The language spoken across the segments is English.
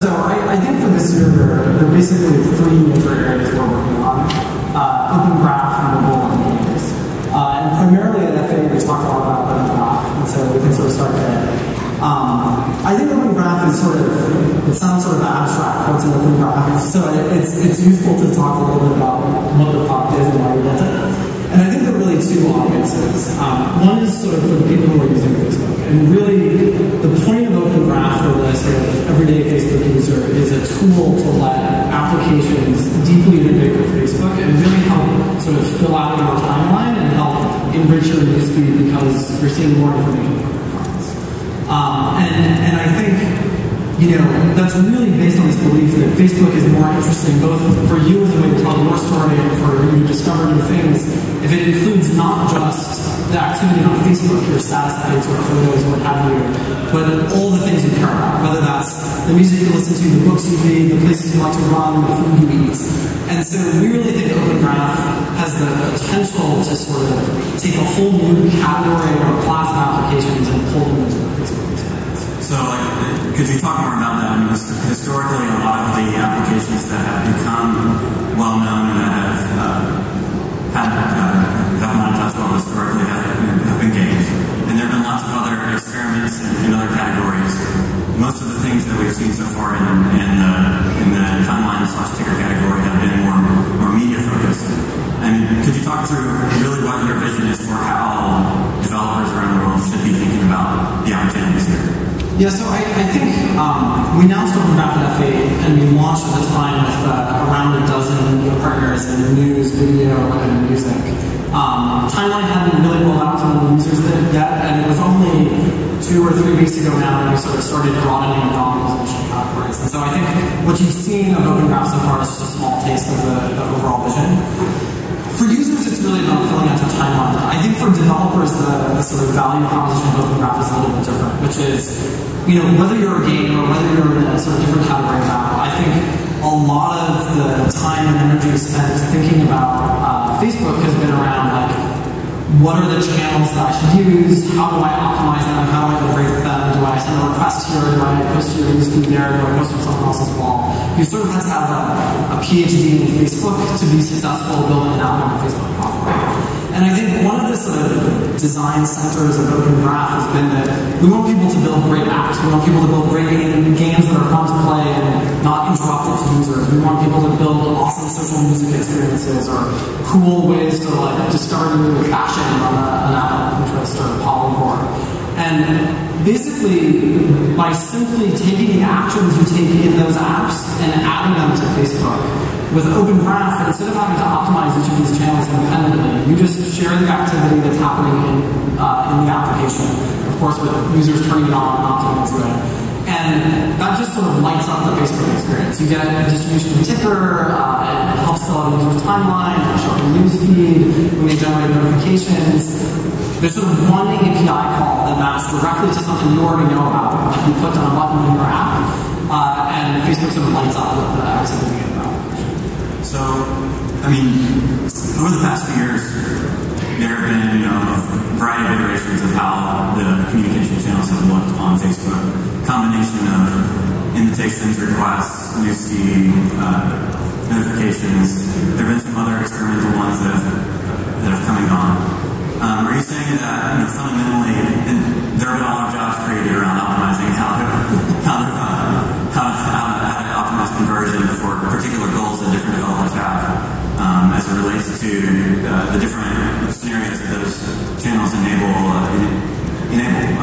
So I think for this year, there are basically three major areas we're working on. Open Graph, mobile, and games. And primarily at FA, we talk a lot about Open Graph, and so we can sort of start there. I think Open Graph is it sounds sort of abstract, what's an Open Graph. So it's useful to talk a little bit about what the product is and why we built it. And I think there are really two audiences. One is sort of for the people who are using Facebook. And really, the point of Open Graph for the sort of everyday Facebook user is a tool to let applications deeply integrate with Facebook and really help sort of fill out your timeline and help enrich your newsfeed because you're seeing more information from your friends. And I think, that's really based on this belief that Facebook is more interesting both for you as a way to tell your story and for you to discover new things if it includes not just the activity on Facebook, your status updates or photos, what have you, but all the things you care about, whether that's the music you listen to, the books you read, the places you like to run, the food you eat. And so we really think Open Graph has the potential to sort of take a whole new category or class of applications and pull them into the Facebook experience. So, could you talk more about that? I mean, historically, a lot of the applications that have become well-known and that have monetized well historically have been games. And there have been lots of other experiments in other categories. Most of the things that we've seen so far in the timeline/ticker category have been more media-focused. And could you talk through really what your vision is for how developers around the world should be thinking about the opportunities here? Yeah, so I think we announced Open Graph at FA, and we launched at the time with around a dozen partners in news, video, and music. Timeline hadn't really rolled out to the users yet, and it was only 2 or 3 weeks ago now that we sort of started broadening the non-resolution categories. And so I think what you've seen of Open Graph so far is just a small taste of the overall vision. For users, it's really about filling out the timeline. I think for developers, the sort of value proposition of Open Graph is a little bit different, which is, whether you're a game or whether you're in a sort of different category now, I think a lot of the time and energy spent thinking about Facebook has been around, what are the channels that I should use? How do I optimize them? How do I integrate them? Do I send a request here? Do I post to your newsfeed there? Do I post on someone else's wall? You sort of have to have a PhD in Facebook to be successful building an app on the Facebook platform. And I think one of the sort of design centers of Open Graph has been that we want people to build great apps. We want people to build great games that are fun to play and not interruptive to users. We want people to build awesome social music experiences or cool ways to discover new fashion on an app like Pinterest or Polyvore. And basically, by simply taking the actions you take in those apps and adding them to Facebook, with Open Graph, instead of having to optimize each of these channels independently, you just share the activity that's happening in the application, of course with users turning it on and not turning it on. And that just sort of lights up the Facebook experience. You get a distribution ticker, it helps fill out a user's timeline, it'll show up in newsfeed, when they generate notifications. There's sort of one API call that maps directly to something you already know about. You clicked on a button in your app, and Facebook sort of lights up with the activity in the application. So, over the past few years, there have been, a variety of iterations of how the communication channels have looked on Facebook. Combination of invitations, requests, newsfeed, notifications. There have been some other experimental ones that have come and gone. Are you saying that, fundamentally, there have been a lot of jobs created around optimizing how to optimize conversion for particular goals that different developers have, as it relates to the different scenarios that those channels enable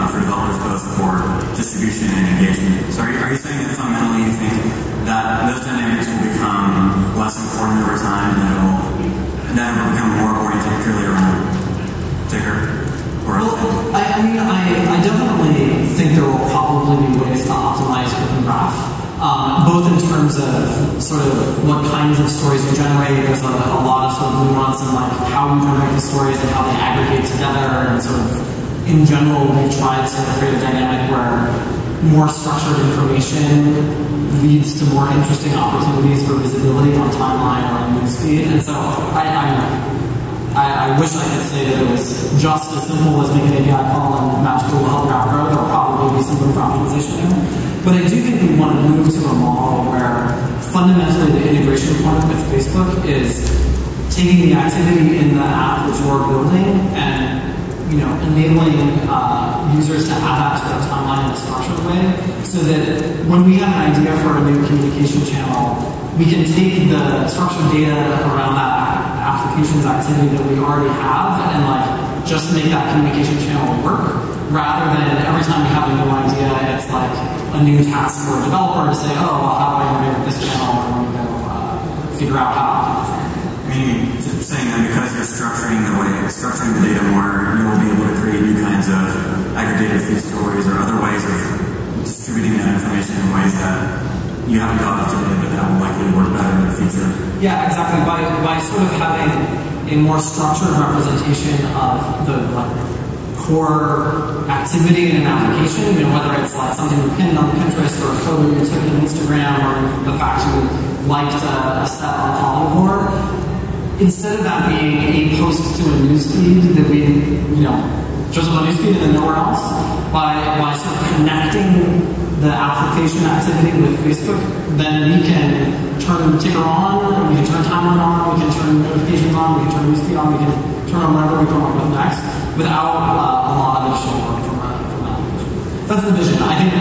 for developers, both for distribution and engagement. So are you saying that fundamentally you think that those dynamics will become less important over time and that it will become more oriented purely around ticker? I definitely think there will probably be ways to optimize Open Graph, both in terms of sort of what kinds of stories you generate. There's a lot of sort of nuance in how you generate the stories and how they aggregate together, and sort of in general we've tried to create a dynamic where more structured information leads to more interesting opportunities for visibility on timeline or on newsfeed. And so I wish I could say that it was just as simple as make an API call and magically will help your app grow. There'll probably be some room for optimization there. But I do think we want to move to a model where fundamentally the integration point with Facebook is taking the activity in the app which we're building and enabling users to add that to their timeline in a structured way, so that when we have an idea for a new communication channel, we can take the structured data around that application's activity that we already have and just make that communication channel work, rather than every time we have a new idea, it's like a new task for a developer to say, oh, well, how do I integrate this channel? We're going to go figure out how. Meaning, saying that because you're structuring the data more, you'll be able to create new kinds of aggregated feed stories or other ways of distributing that information in ways that you haven't thought of today, but that will likely work better in the future. Yeah, exactly. By sort of having a more structured representation of the core activity in an application, whether it's something you pinned on Pinterest or a photo you took on Instagram or the fact you liked a set on Polyvore, instead of that being a post to a newsfeed that we, shows up on newsfeed and then nowhere else, by sort of connecting the application activity with Facebook, then we can turn the ticker on, we can turn timeline on, we can turn notifications on, we can turn newsfeed on, we can turn on whatever we come up with next, without a lot of additional work from that application. That's the vision. I think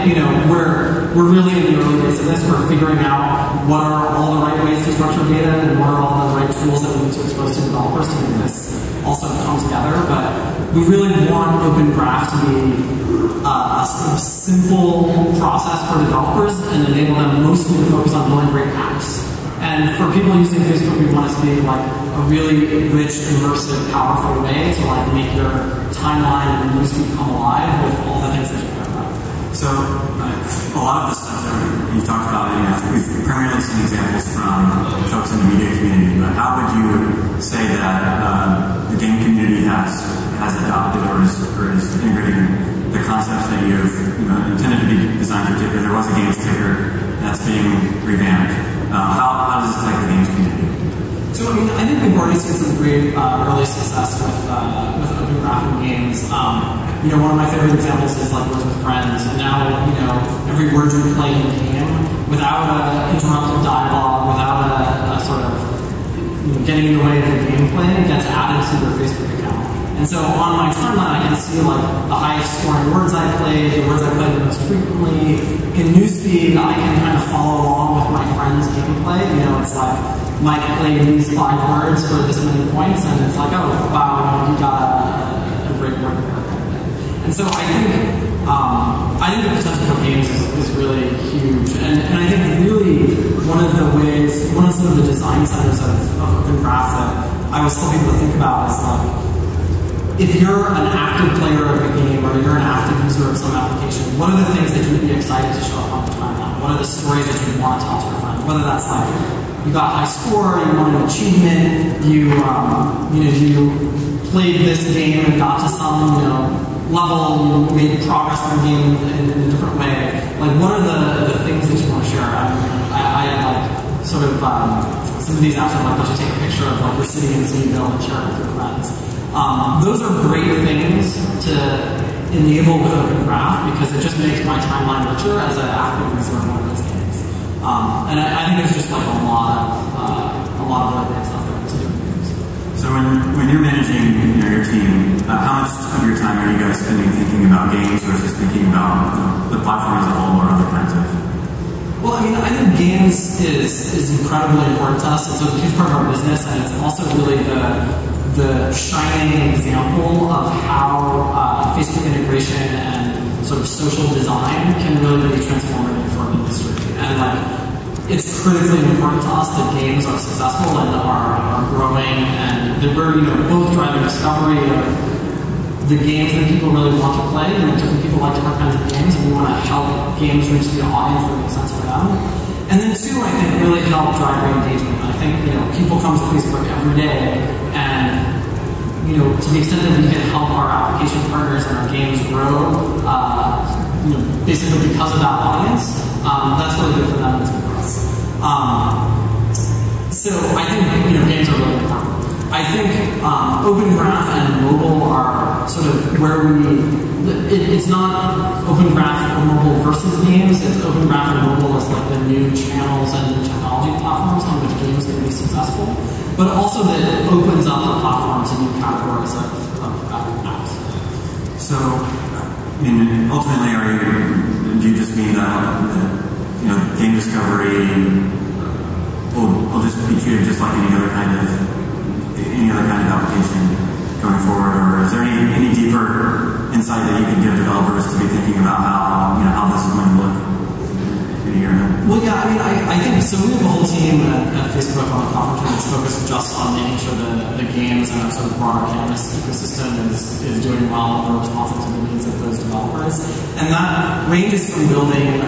we're really in the early days of this. We're figuring out what are all the right ways to structure data and what are all the right tools that we need to expose to developers to make this also come together. But we really want Open Graph to be a sort of simple process for developers and enable them mostly to focus on building great apps. And for people using Facebook, we want it to be a really rich, immersive, powerful way to make your timeline and newsfeed come alive with all the things that you care about. So a lot of the stuff that you've talked about, we've primarily seen examples from folks in the media community, but how would you say that the game community has adopted or is integrating the concepts that you've intended to be designed for ticker? There was a games ticker that's being revamped. How does this affect the games community? So I think we've already seen some great early success with Open Graph in games. One of my favorite examples is Words with Friends, and now every word you play in the game, without an interrupted dialogue, without a sort of getting in the way of the gameplay, gets added to your Facebook account. And so on my timeline, I can see the highest scoring words I played, the words I played the most frequently. In newsfeed, I can kind of follow along with my friend's gameplay. It's Mike played these 5 words for this many points, and it's oh wow, he got a great word there. And so I think the potential for games is really huge, and I think really one of the design centers of Open Graph that I was hoping to think about is if you're an active player of a game or you're an active user of some application, what are the things that you'd be excited to show up on the timeline? What are the stories that you want to tell to your friends? Whether that's you got a high score, you won an achievement, you played this game and got to some level, you made progress in the game in a different way. What are the things that you want to share? I had sort of some of these apps are let you take a picture of you're sitting in Seaville and share it with your friends. Those are great things to enable with Open Graph because it just makes my timeline richer as an active user of one of those games. And I think there's just a lot of really great stuff there to do. So when you're managing your team, how much of your time are you guys spending thinking about games versus thinking about the platform as a whole or other kinds of? Well, I think games is incredibly important to us. It's a huge part of our business, and it's also really the shining example of how Facebook integration and sort of social design can really be transformative for an industry. And it's critically important to us that games are successful and are growing, and that we're both driving discovery of the games that people really want to play. Different people like different kinds of games, and we want to help games reach the audience that makes sense for them. And then 2, I think, really help drive engagement. I think people come to Facebook every day, and to the extent that we can help our application partners and our games grow, basically because of that audience, that's really good for them and it's good for us. So I think games are really important. I think Open Graph and mobile are sort of where we it's not Open Graph or mobile versus games. It's Open Graph and mobile as like the new channels and new technology platforms on which games can be successful. But also that it opens up the platform to new categories of apps. So, I mean, ultimately, do you just mean that game discovery will just be treated just like any other kind of application going forward, or is there any deeper insight that you can give developers to be thinking about how this is going to look in a year and a half? Well, yeah, I mean, I think so. We have a whole team at Facebook on the platform team that's focused just on making sure that the games and our sort of broader Canvas ecosystem is doing well and we're responsive to the needs of those developers. And that ranges from building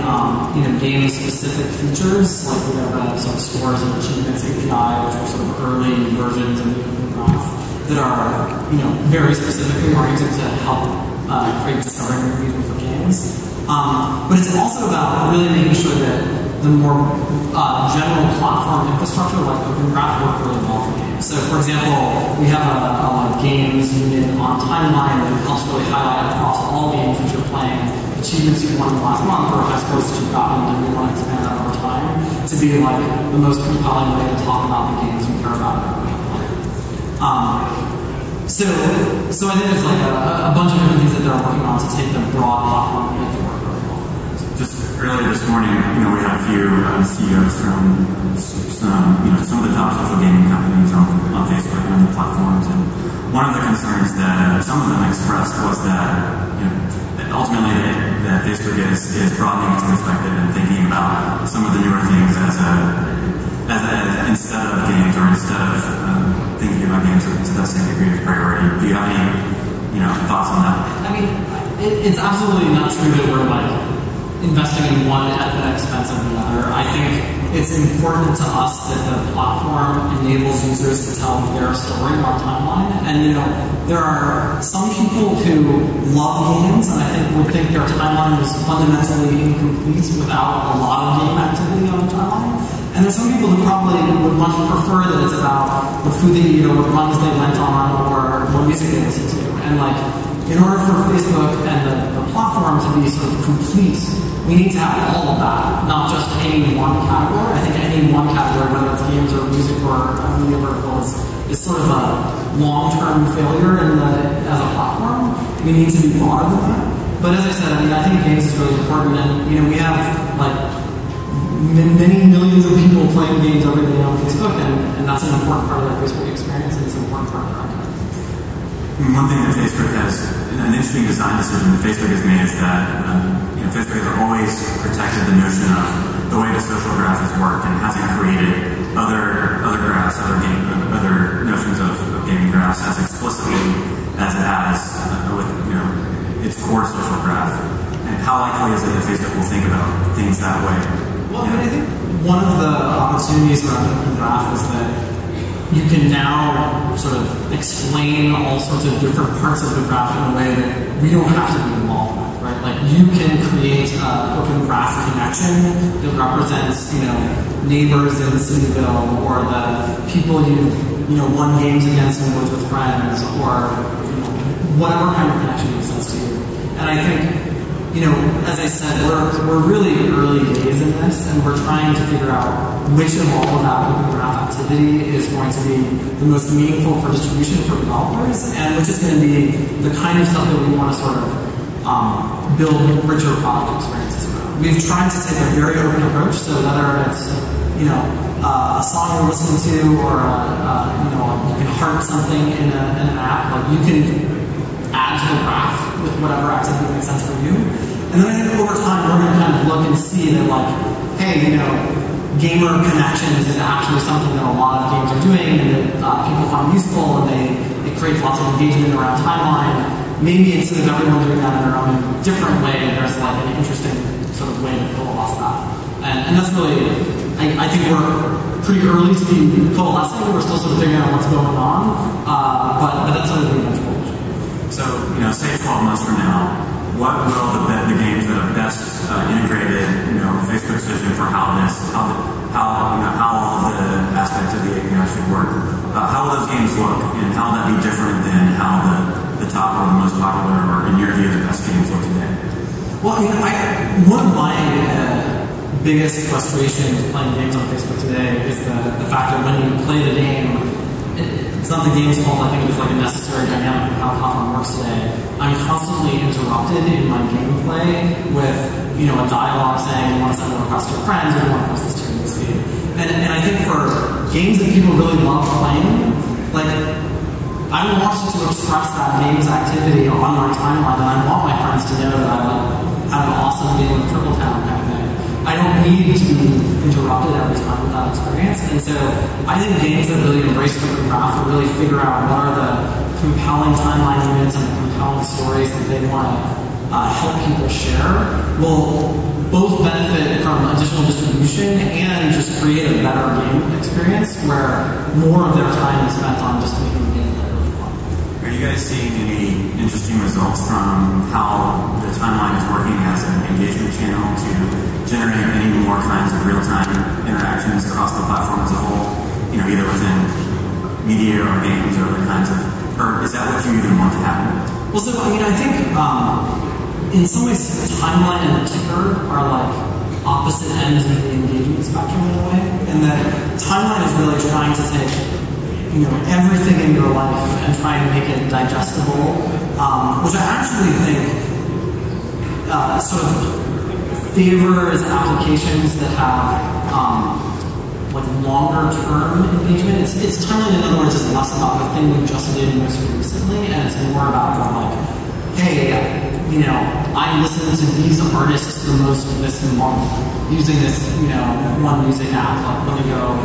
game-specific features, like we have some scores and achievements API, which are sort of early versions of the Open Graph that are very specifically oriented to help create discovery mechanisms for games. But it's also about really making sure that the more general platform infrastructure like Open Graph work really well for games. So for example, we have a games unit on Timeline that helps really highlight across all games that you're playing achievements you won last month or high scores that you've gotten, and we want to expand that over time to be like the most compelling way to talk about the games you care about. So I think there's like a bunch of different things that they're working on to take the broad platform and make it work really well. Just earlier this morning, we had a few CEOs from some of the top social gaming companies on Facebook and other platforms, and one of the concerns that some of them expressed was that ultimately that Facebook is broadening its perspective and thinking about some of the newer things as instead of games, or instead of thinking about games to that same degree of priority. Do you have any thoughts on that? I mean, it's absolutely not true that we're like investing in one at the expense of the other. I think it's important to us that the platform enables users to tell their story on Timeline. And there are some people who love games, and I think would think their timeline is fundamentally incomplete without a lot of game activity on the timeline. And there's some people who probably would much prefer that it's about the food they eat, or what runs they went on, or what music they listen to. And like, in order for Facebook and the platform to be sort of complete, we need to have all of that, not just any one category. I think any one category, whether it's games or music or media verticals, is sort of a long-term failure as a platform. We need to be broader than that. But as I said, I think games is really important, and we have like many millions of people playing games every day on Facebook, and that's an important part of their Facebook experience, and it's an important part of their content. One thing that Facebook has, an interesting design decision that Facebook has made is that Facebook has always protected the notion of the way the social graph has worked, and hasn't created other graphs, other notions of gaming graphs as explicitly as it has with its core social graph. And how likely is it that Facebook will think about things that way? Well, I think one of the opportunities around Open Graph is that you can now sort of explain all sorts of different parts of the graph in a way that we don't have to be involved with, right? Like you can create an Open Graph connection that represents, neighbors in Cityville, or the people you've, won games against and worked with friends, or whatever kind of connection makes sense to you. And I think, as I said, we're really early days in this, and we're trying to figure out which of all of that Open Graph activity is going to be the most meaningful for distribution for developers, and which is going to be the kind of stuff that we want to sort of build richer product experiences around. We've tried to take a very open approach, so whether it's a song you're listening to, or you can heart something in an app, like you can add to the graph with whatever activity makes sense for you. And then I think over time we're going to kind of look and see that, like, hey, gamer connections is actually something that a lot of games are doing, and that people find useful, and it creates lots of engagement around Timeline. Maybe instead of everyone doing that in their own different way, there's like an interesting sort of way to coalesce that. And that's really, I think we're pretty early to be coalescing. We're still sort of figuring out what's going on, but that's sort of the eventual. So, say 12 months from now, what will the games that are best integrated, Facebook's vision for how all of the aspects of the API should work, how will those games look, and how will that be different than how the the top or the most popular, or in your view, the best games of today? Well, I mean, one of my biggest frustrations playing games on Facebook today is the fact that when you play the game, it's not the game's fault. I think it's like a necessary dynamic of how the platform works today. I'm constantly interrupted in my gameplay with, a dialogue saying you want to send a request to your friends or you want to post this to your newsfeed. And I think for games that people really love playing, like, I want to express that game's activity on my timeline, and I want my friends to know that I have an awesome game of Triple Town kind of thing. I don't need to be interrupted every time with that experience. And so I think games that really embrace Open Graph, that really figure out what are the compelling timeline units and the compelling stories that they want to help people share, will both benefit from additional distribution and just create a better game experience where more of their time is spent on just making the game better for fun. Are you guys seeing any interesting results from how the timeline is working as an engagement channel to generate any more kinds of real-time interactions across the platform as a whole? Either within media or games or other kinds of, or is that what you even want to happen? Well, so I think in some ways, timeline and ticker are like opposite ends of the engagement spectrum in a way, and that timeline is really trying to take everything in your life and try and make it digestible, which I actually think sort of favors applications that have like longer term engagement. It's timeline, in other words, is less about the thing we just did most recently, and it's more about like, hey, I listened to these artists the most this month using this, one music app. Like, let me go,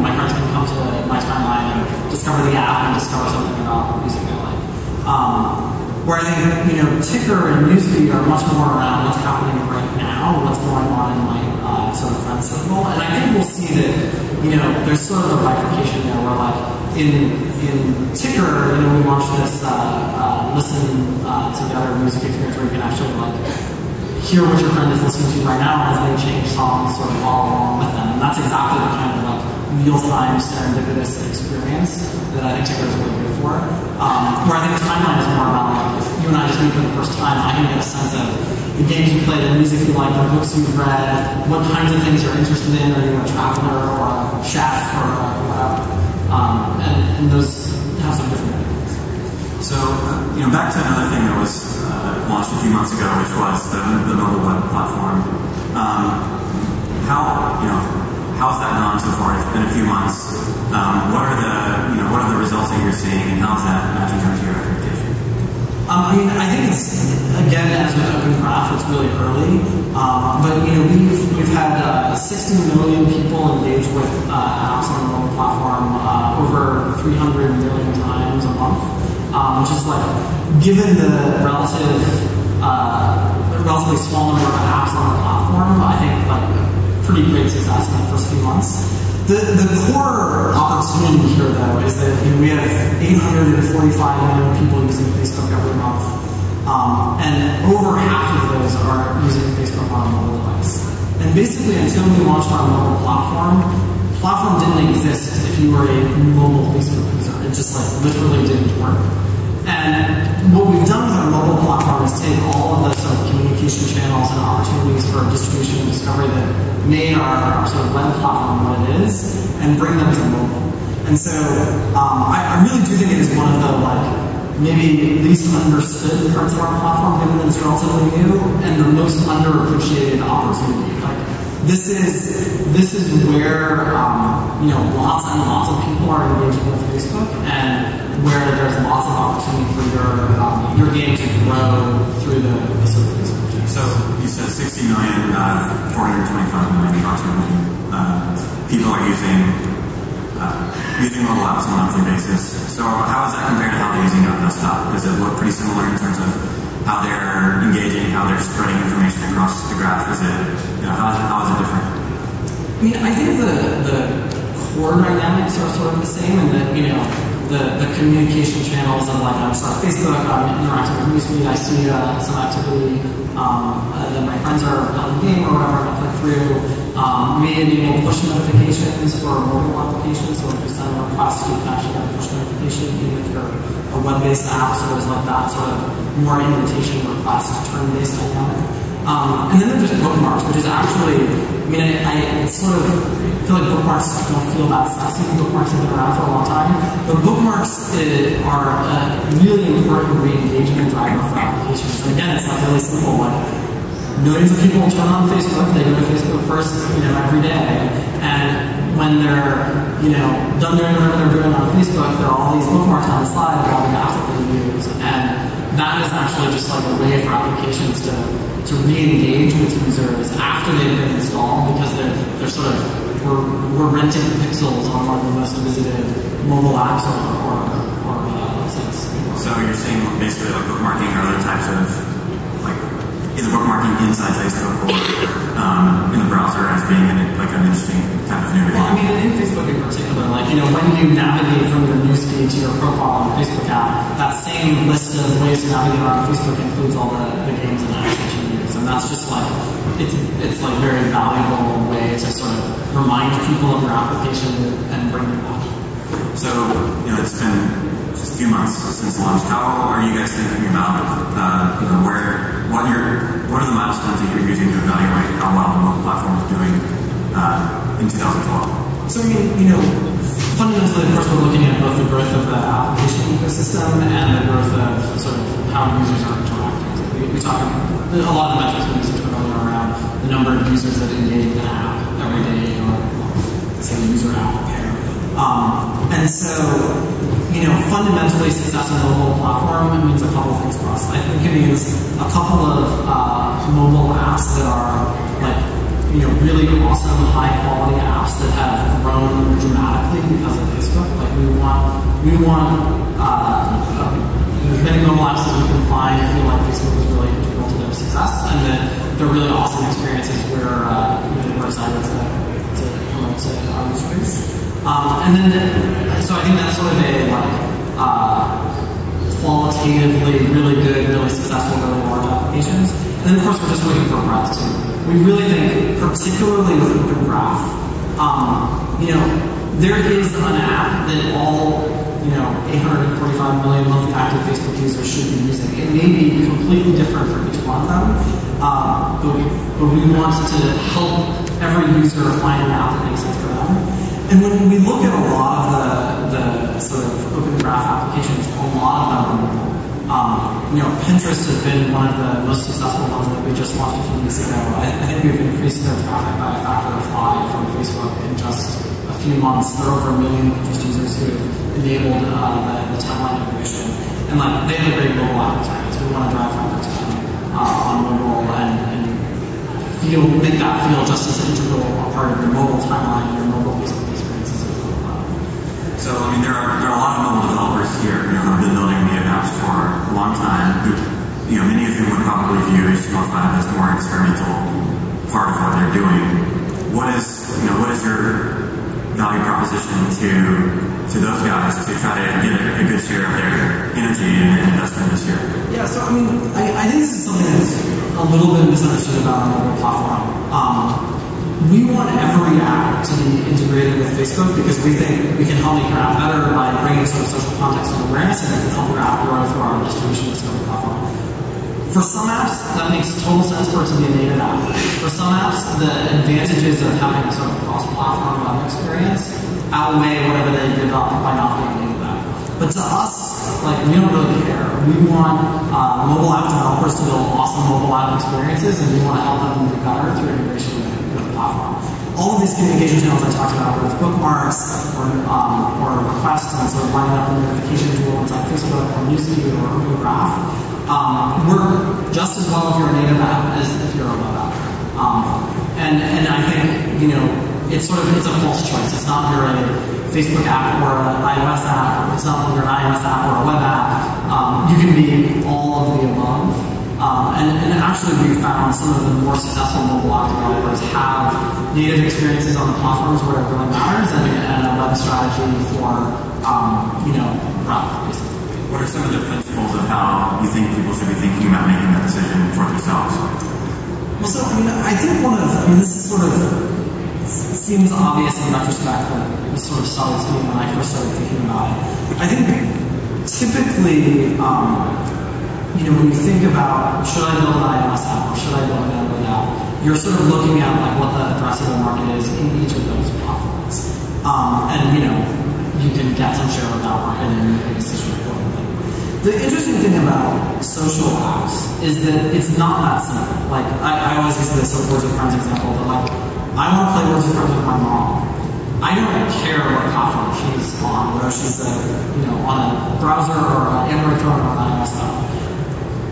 my friends can come to my timeline and discover the app and discover something about music I like. Where I think, ticker and newsfeed are much more around what's happening right now, what's going on in my sort of friend circle. And I think we'll see that, there's sort of a bifurcation there where, like, in ticker, we launched this listen together music experience where you can actually, like, hear what your friend is listening to right now as they change songs, sort of follow along with them. And that's exactly the kind of, like, real-time serendipitous experience that I think ticker is really good for. Where I think timeline is more about, like, if you and I just meet for the first time, I can get a sense of the games you play, the music you like, the books you've read, what kinds of things you're interested in. Are you a traveler or a chef or whatever? And those have some different benefits. So, back to another thing that was launched a few months ago, which was the mobile web platform. How's that gone so far? It's been a few months. What are the results that you're seeing, and how's that matching up to your expectation? I think it's, again, as with Open Graph, it's really early. But we've had 60 million people engage with apps on the mobile platform over 300 million times a month, which is, like, given the relatively small number of apps on the platform, I think, like, pretty great success in the first few months. The core opportunity here, though, is that we have 845 million people using Facebook every month, and over half of those are using Facebook on a mobile device. And basically, until we launched our mobile platform, the platform didn't exist if you were a mobile Facebook user. It just, like, literally didn't work. And what we've done with our mobile platform is take all of the sort of communication channels and opportunities for distribution and discovery that made our sort of web platform what it is, and bring them to mobile. And so I really do think it is one of the, like, maybe least understood parts of our platform, given that it's relatively new, and the most underappreciated opportunity. Like, this is where lots and lots of people are engaging with Facebook, and where there's lots of opportunity for your game to grow through the sort of Facebook game. So you said 60 million, 425 million approximately people are using mobile apps on a monthly basis. So how is that compared to how they're using it on desktop? Does it look pretty similar in terms of how they're engaging, how they're spreading information across the graph? Is it, how is it different? I think the core dynamics are sort of the same, and that the communication channels of, like, I'm on Facebook, I'm interacting with newsfeed, I see some activity that my friends are playing the game or whatever, I click through. We enable push notifications for mobile applications, so if you send a request, you can actually get a push notification, even if you're a web-based app, so there's like that sort of more invitation request turn-based dynamic. And then there's just bookmarks, which is actually, I mean, I sort of feel like bookmarks don't feel that sexy. Bookmarks have been around for a long time, but bookmarks are a really important re-engagement driver for applications. And again, it's like really simple. Like, millions of people turn on Facebook, they go to Facebook first, every day, and when they're, done doing whatever they're doing on Facebook, there are all these bookmarks on the slide of all the apps that they use, and that is actually just like a way for applications to re-engage with users after they've been installed, because they're sort of, we're renting pixels on one of the most visited mobile apps or websites. So you're saying basically like bookmarking or other types of, either bookmarking inside Facebook or in the browser as being an interesting type of new behavior. Well, I mean, in Facebook in particular, when you navigate from your newsfeed to your profile on the Facebook app, that same list of ways to navigate around Facebook includes all the games and apps that you use, and that's just it's like very valuable way to sort of remind people of your application and bring them back. So, it's been just a few months since launch. How are you guys thinking about, what are the milestones that you're using to evaluate how well the mobile platform is doing in 2012? So, fundamentally, of course, we're looking at both the growth of the application ecosystem and the growth of sort of how users are interacting. We talk a lot of the metrics we use internally around the number of users that engage with an app every day, or say the user app pair. And so, fundamentally, success on the mobile platform means a couple of things for us. I think it means a couple of mobile apps that are really awesome, high-quality apps that have grown dramatically because of Facebook. We want as many mobile apps as we can find feel like Facebook is really integral to their success, and that they're really awesome experiences we're excited to promote to our user base. And then, so I think that's sort of a qualitatively really good, really successful, really large applications. And then, of course, we're just looking for breadth too. We really think, particularly with Open Graph, there is an app that all 845 million monthly active Facebook users should be using. It may be completely different for each one of them, but we want to help every user find an app that makes sense for them. And when we look at a lot of the sort of Open Graph applications, a lot of them, Pinterest has been one of the most successful ones that we just launched a few weeks ago. I think we've increased their traffic by a factor of 5 from Facebook in just a few months. There are over 1 million Pinterest users who have enabled the timeline integration. And they have a great mobile app experience. We want to drive traffic to them on mobile and make that feel just as integral a part of your mobile timeline and your mobile Facebook experiences as well. So, there are a lot of mobile developers here who have been building native apps for a long time. Who, many of whom would probably view HTML5 as a more experimental part of what they're doing. What is your value proposition to those guys to try to get a good share of their energy and investment this year? Yeah, so I think this is something that's a little bit misunderstood about our mobile platform. We want every app to be integrated with Facebook because we think we can help make your app better by bringing some social context and awareness, and we can help your app grow through our distribution discovery platform. For some apps, that makes total sense for it to be a native app. For some apps, the advantages of having a sort of cross-platform web experience outweigh whatever they give up by not being a native app. But to us, we don't really care. We want mobile app developers to build awesome mobile app experiences, and we want to help them do better through integration with the platform. All of these communication channels I talked about, whether it's bookmarks or requests and sort of lining up the notification tool inside Facebook or Newsfeed or Open Graph, work just as well if you're a native app as if you're a web app. And I think, it's a false choice. It's not you're a Facebook app or an iOS app. It's not you're an iOS app or a web app. You can be all of the above. And actually we've found some of the more successful mobile app developers have native experiences on the platforms where it really matters and a web strategy for, graph, basically. What are some of the principles of how you think people should be thinking about making that decision for themselves? Well, so, I think this is sort of seems obvious in retrospect, but it was sort of subtle to me when I first started thinking about it. I think typically, when you think about should I build an iOS app or should I build an Android app, you're sort of looking at like what the addressable market is in each of those platforms, and you can get some share of that market and make a decision accordingly. The interesting thing about social apps is that it's not that simple. Like I always use this Words with Friends example, but like I want to play Words with Friends with my mom. I don't care what platform she's on, whether she's on a browser or an Android phone or an iOS phone.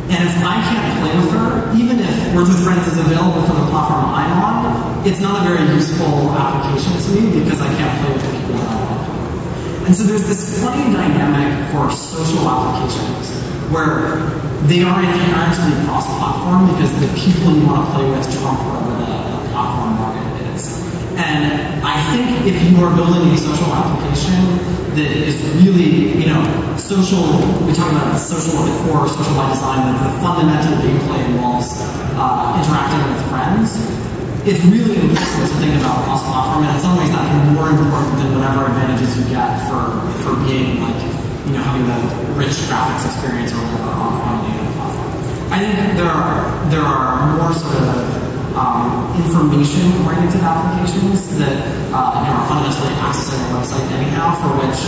And if I can't play with her, even if Words with Friends is available from the platform I'm on, it's not a very useful application to me because I can't play with the people that I want to play with. And so there's this funny dynamic for social applications where they are inherently cross-platform because the people you want to play with trump whatever the platform market is. And I think if you are building a social application that is really, social, we talk about social at the core, social by design, that the fundamental gameplay involves interacting with friends. It's really important to think about cross-platform, and in some ways that can be more important than whatever advantages you get for being like, having the rich graphics experience or whatever on the other platform. I think there are more sort of information-oriented applications that are fundamentally accessing a website anyhow, for which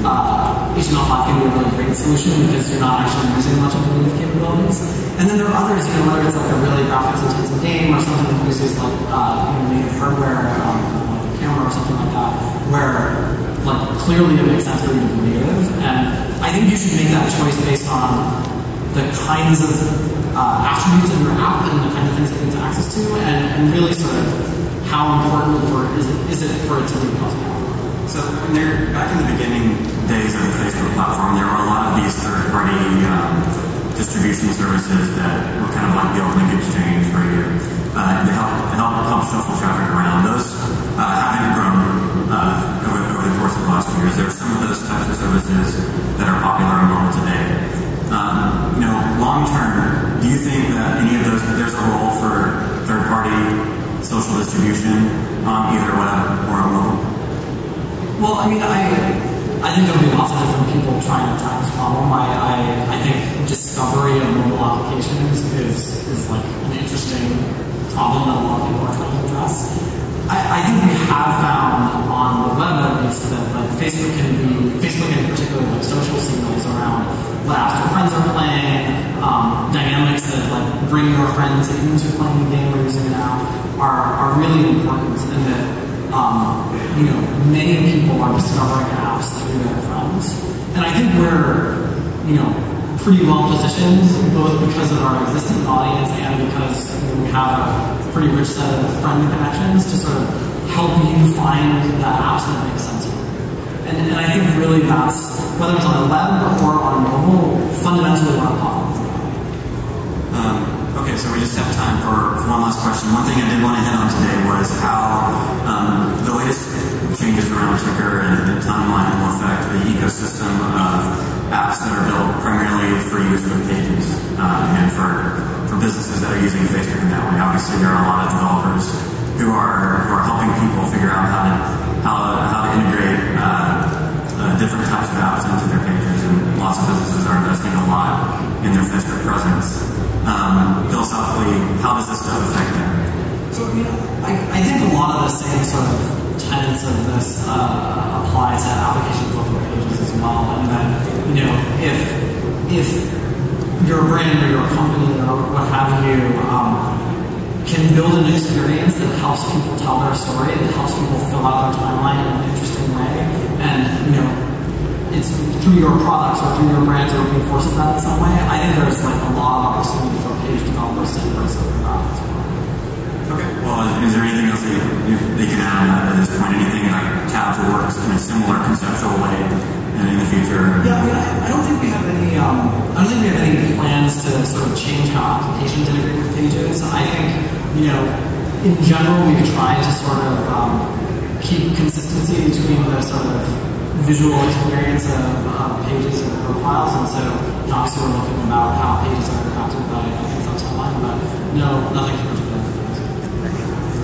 HTML5 can be a really great solution because you're not actually using much of the native capabilities. And then there are others, whether it's like a really graphics-intensive game or something that uses like native hardware, like a camera or something like that, where like clearly it makes sense for you to be native. And I think you should make that choice based on the kinds of attributes of your app and the kind of things it needs access to, and really sort of how important is it for it to be cross-platform. So back in the beginning days of the Facebook platform, there were a lot of these third-party distribution services that were kind of like the old link exchange where they help shuffle traffic around. Those haven't grown over the course of the last few years. There are some of those types of services that are popular and normal today. Long term, do you think that any of those, there's a role for third-party social distribution on either web or on mobile? Well, I think there'll be lots of different people trying to tackle this problem. I think discovery of mobile applications is like an interesting problem that a lot of people are trying to address. I think we have found on the web at least that like Facebook in particular, like social signals around what apps your friends are playing, dynamics that like bring your friends into playing the game or using an app are really important, and that many people are discovering apps through their friends. And I think we're pretty well positioned, both because of our existing audience and because we have a pretty rich set of friend connections to sort of help you find the apps that make sense for you. And I think really that's, whether it's on the web or on mobile, fundamentally what a platform is about. Okay, so we just have time for one last question. One thing I did want to hit on today was how the latest changes around Ticker and Timeline will affect the ecosystem of apps that are built primarily for use with pages and for businesses that are using Facebook in that way. Obviously, there are a lot of developers who are helping people figure out how to integrate different types of apps into their pages, and lots of businesses are investing a lot in their Facebook presence. Philosophically, how does this stuff affect them? So, I think a lot of the same sort of tenets of this apply to application built for pages as well. And that, if your brand or your company or what have you can build an experience that helps people tell their story, that helps people fill out their timeline in an interesting way, and it's through your products or through your brands or reinforces that in some way, I think there's like a lot of opportunity for page developers to embrace open graphics. Okay. Well, is there anything else that you can add at this point? Anything like tabs or works in a similar conceptual way in the future? Yeah, I don't think we have any. I don't think we have any plans to sort of change how applications integrate with pages. I think in general we've tried to sort of keep consistency between the sort of visual experience of pages and profiles, and so obviously we're looking about how pages are impacted by things on timeline, but no, nothing